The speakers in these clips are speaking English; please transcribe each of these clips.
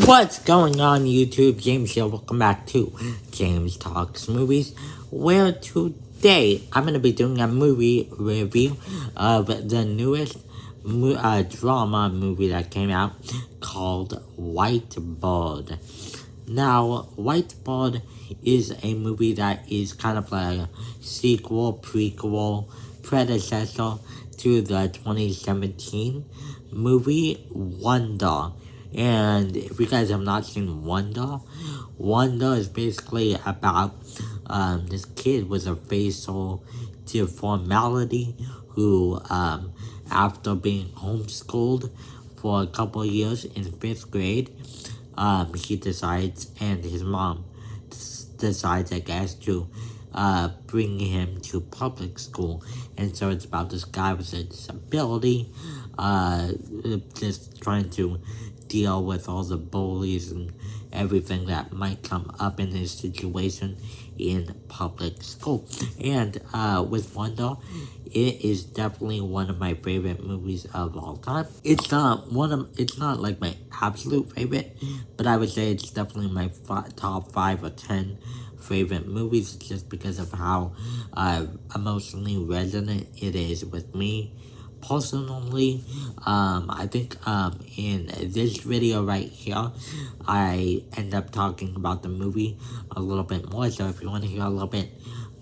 What's going on YouTube? James here. Welcome back to James Talks Movies, where today I'm going to be doing a movie review of the newest drama movie that came out called Whiteboard. Now, Whiteboard is a movie that is kind of like a sequel, prequel, predecessor to the 2017 movie Wonder. And if you guys have not seen Wonder, Wonder is basically about this kid with a facial deformality who, after being homeschooled for a couple of years in 5th grade, he decides, and his mom decides, I guess, to bring him to public school. And so it's about this guy with a disability, just trying to deal with all the bullies and everything that might come up in his situation in public school. And with Wonder, it is definitely one of my favorite movies of all time. It's not like my absolute favorite, but I would say it's definitely my top 5 or 10 favorite movies, just because of how emotionally resonant it is with me. Personally, I think in this video right here, I end up talking about the movie a little bit more. So if you want to hear a little bit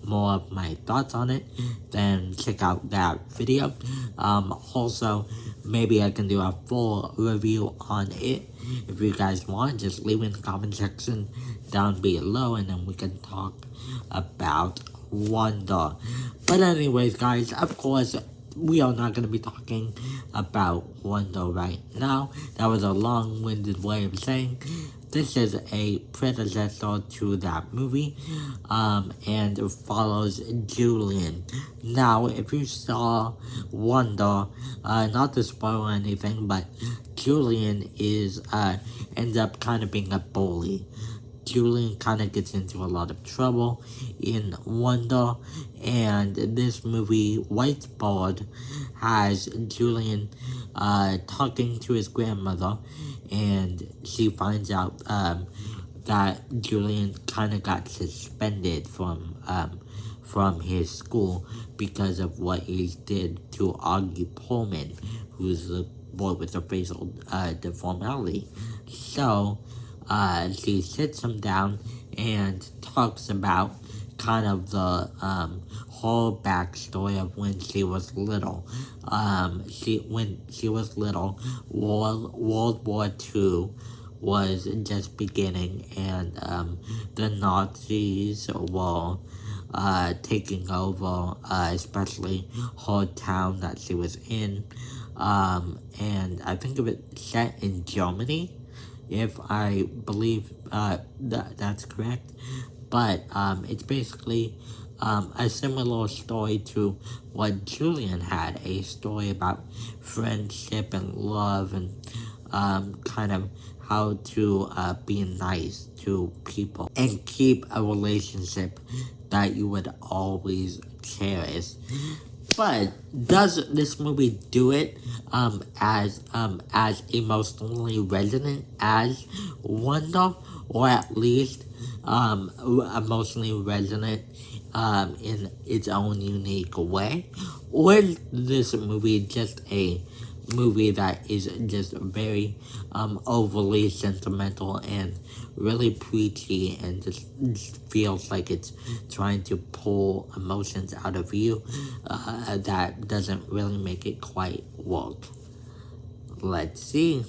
more of my thoughts on it, then check out that video. Also, maybe I can do a full review on it. If you guys want, just leave in the comment section down below, and then we can talk about Wonder. But anyways, guys, of course, we are not going to be talking about Wonder right now. That was a long-winded way of saying this is a predecessor to that movie, and it follows Julian. Now, if you saw Wonder, not to spoil anything, but Julian ends up kind of being a bully. Julian kind of gets into a lot of trouble in Wonder, and this movie, Whiteboard, has Julian talking to his grandmother, and she finds out that Julian kind of got suspended from his school because of what he did to Augie Pullman, who's the boy with the facial deformality. So, she sits him down and talks about kind of the whole backstory of when she was little. When she was little, World War II was just beginning, and the Nazis were taking over, especially her town that she was in. And I think of it set in Germany, if I believe that's correct. But it's basically a similar story to what Julian had, a story about friendship and love, and kind of how to be nice to people and keep a relationship that you would always cherish. But does this movie do it as emotionally resonant as Wonder, or at least emotionally resonant in its own unique way? Or is this movie just a movie that is just very overly sentimental and really preachy, and just feels like it's trying to pull emotions out of you that doesn't really make it quite work? Let's see.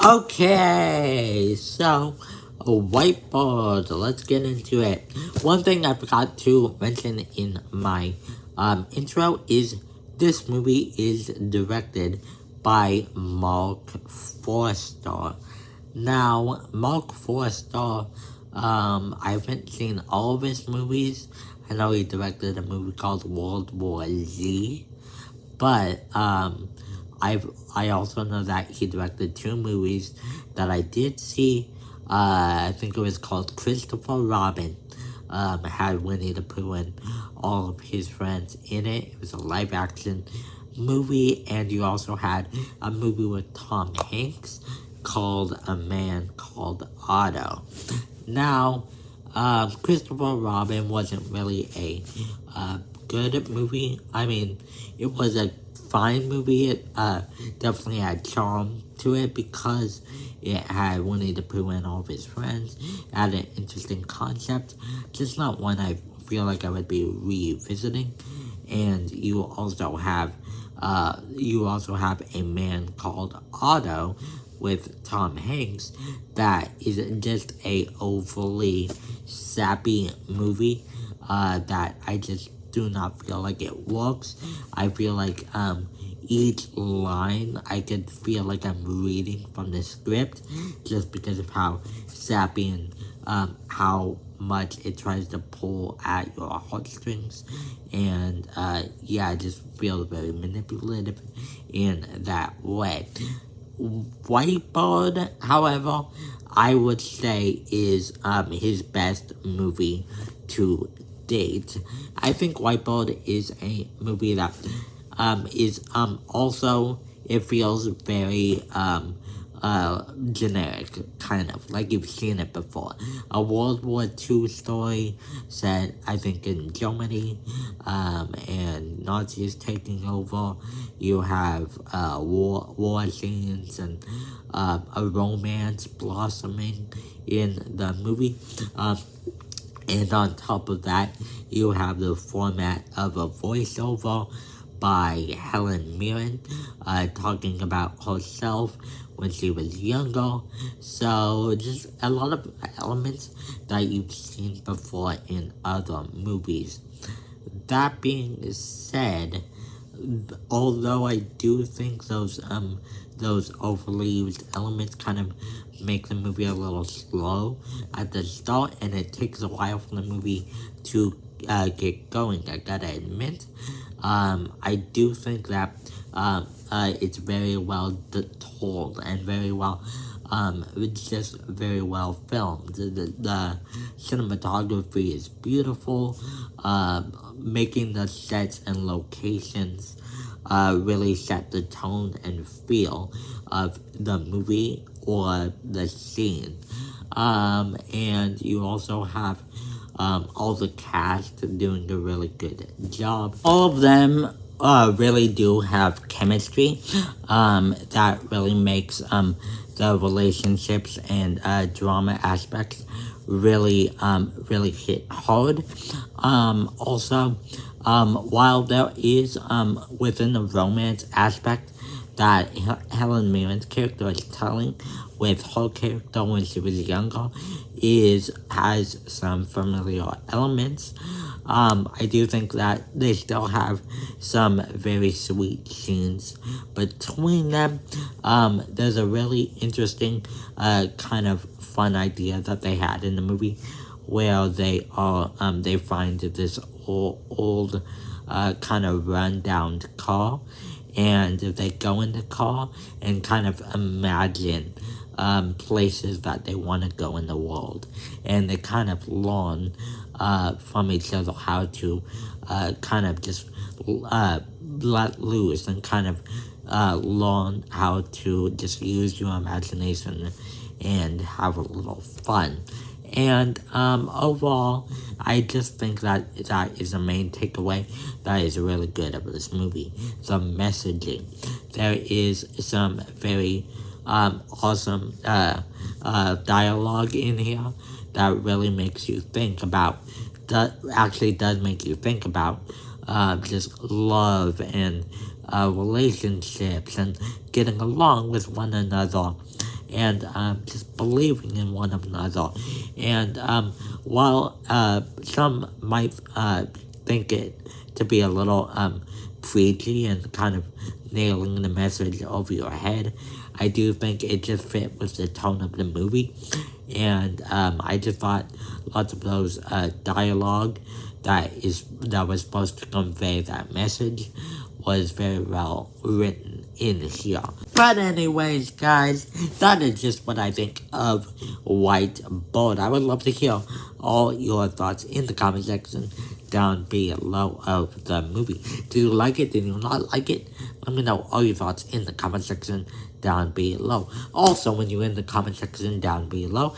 Okay, so a Whiteboard, let's get into it. One thing I forgot to mention in my intro is this movie is directed by Mark Forster. Now, Mark Forster, I haven't seen all of his movies. I know he directed a movie called World War Z, but I also know that he directed 2 movies that I did see. I think it was called Christopher Robin. Had Winnie the Pooh and all of his friends in it. It was a live action movie, and you also had a movie with Tom Hanks called A Man Called Otto. Now, Christopher Robin wasn't really a good movie. I mean, it was a fine movie. It definitely had charm to it because it had Winnie the Pooh and all of his friends. It had an interesting concept, just not one I feel like I would be revisiting. And you also have A Man Called Otto with Tom Hanks that is just a overly sappy movie that I just do not feel like it works. I feel like each line I could feel like I'm reading from the script just because of how sappy and how much it tries to pull at your heartstrings. And yeah, I just feel very manipulative in that way. Whiteboard, however, I would say is his best movie to date. I think Whiteboard is a movie that is also, it feels very generic, kind of like you've seen it before. A World War II story set, I think, in Germany, and Nazis taking over. You have war scenes and a romance blossoming in the movie. And on top of that, you have the format of a voiceover by Helen Mirren, talking about herself when she was younger. So just a lot of elements that you've seen before in other movies. That being said, although I do think those overly used elements kind of make the movie a little slow at the start, and it takes a while for the movie to get going, I gotta admit. I do think that it's very well told and very well, it's just very well filmed. The cinematography is beautiful, making the sets and locations really set the tone and feel of the movie or the scene. And you also have all the cast doing a really good job. All of them really do have chemistry that really makes the relationships and drama aspects really hit hard. Also, while there is within the romance aspect that Helen Mirren's character is telling with her character when she was younger has some familiar elements. I do think that they still have some very sweet scenes between them. There's a really interesting kind of fun idea that they had in the movie where they find this old kind of run-down car, and they go in the car and kind of imagine places that they want to go in the world, and they kind of learn from each other how to kind of just let loose and kind of learn how to just use your imagination and have a little fun. And overall, I just think that is the main takeaway that is really good about this movie. The messaging. There is some very awesome dialogue in here that really makes you think about, that actually does make you think about just love and relationships and getting along with one another, and just believing in one another. And while some might think it to be a little preachy and kind of nailing the message over your head, I do think it just fit with the tone of the movie. And I just thought lots of those dialogue that was supposed to convey that message was very well written in here. But anyways, guys, that is just what I think of White Bolt. I would love to hear all your thoughts in the comment section down below of the movie. Do you like it? Did you not like it? Let me know all your thoughts in the comment section down below. Also, when you're in the comment section down below,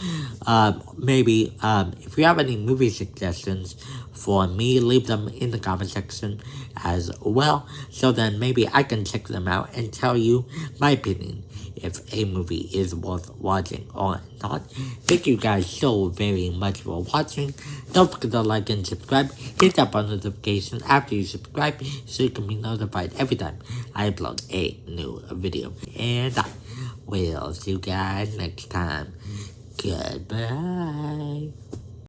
maybe if you have any movie suggestions for me, leave them in the comment section as well, so then maybe I can check them out and tell you my opinion if a movie is worth watching or not. Thank you guys so very much for watching. Don't forget to like and subscribe. Hit that bell notification after you subscribe so you can be notified every time I upload a new video. And I will see you guys next time. Goodbye.